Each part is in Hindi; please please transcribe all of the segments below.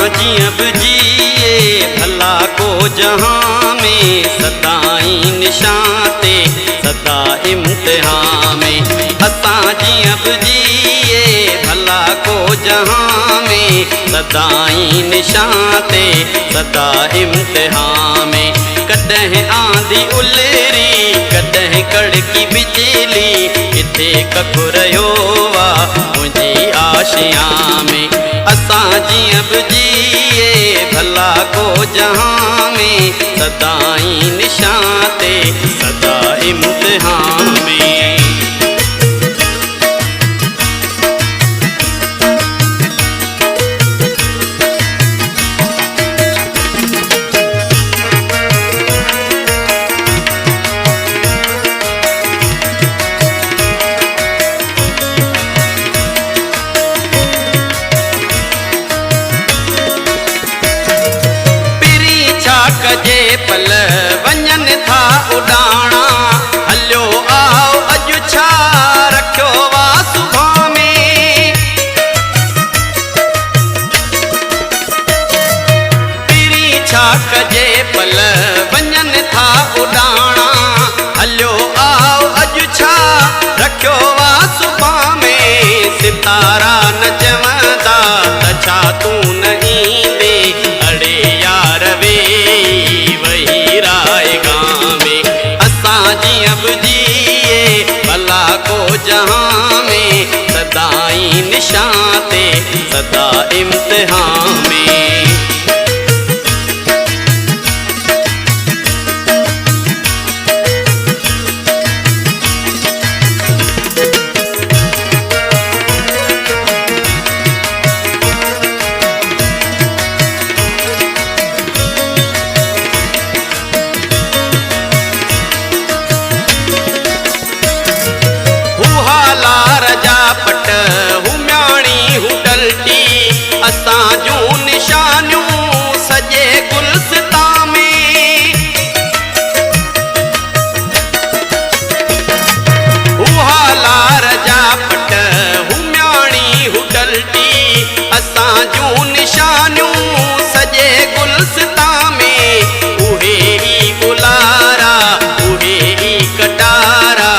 जियं बि जिए भला को जहां में, सदाई निशान ते सदा इम्तिहान में। असां जियं बि जिए भला को जहां में, सदाई निशान ते सदा इम्तिहान में। कॾहिं आंधी उलेरी कॾहिं कड़की बिजली, किथे कखु रहियो वा मुंहिंजी आशिया में। असां जियं बि जिए भला को जहां में, सदाई निशान ते सदा इम्तिहान में। कजे पल वञन था उॾाणा, हलियो आओ अॼु छा रखियो वा सुभाणे में। पीरी छा कजे पल वञन था उॾाणा, हलियो आओ अॼु छा रखियो वा सुभाणे में। सितारा न चवंदा त छा तूं न ईंदे, अड़े यार वे जियं बि जिए भला को जहां में, सदाई निशान ते सदा इम्तिहान में। पट हुम्याणी हुटलटी, असां जूं निशानियूं सॼे गुलसितां में। हुआ लार जा पट हुम्याणी हुटलटी, असां जूं निशानियूं सॼे गुलसितां में। उहे ई गुलारा उहे ई कटारा,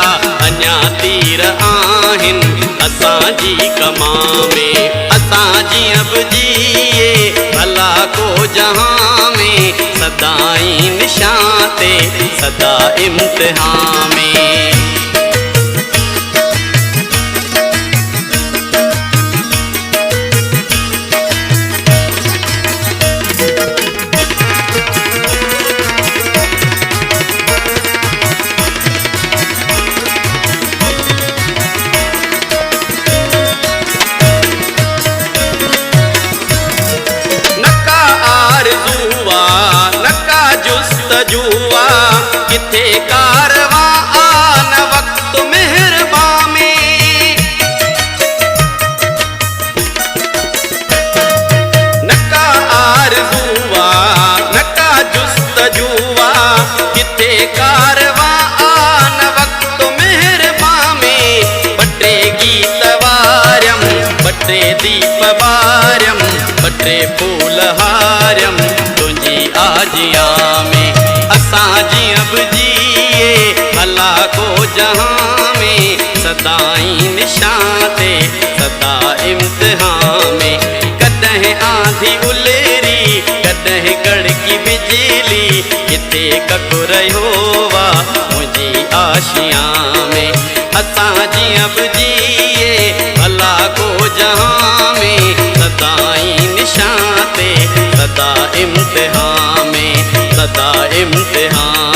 अञा तीर आहिनि असांजी कमा में। असां जियं बि जिए भला को जहां में, सदाई निशान ते सदा इम्तिहान में। जुआ किथे कारवा आन वक्त मेहरबा में। नका आरज़ुआ नका जुस्त जुआ, किथे कारवा आन वक्त मेहरबा में। बटे गीत वारम बटे दीप वारम, बटे फूल हारम तुंहिंजी आजिया में। असां जियं बि जिए भला को जहां में, सदाई निशान ते सदा इम्तिहान में। कॾहिं आंधी उलेरी कॾहिं कड़की बिजली, किथे कखु रहियो वा मुंहिंजी आशिया में। असां जियं बि जिए भला को जहां में, सदाई निशान ते सदा इम्तिहान में, सदा इम्तिहान।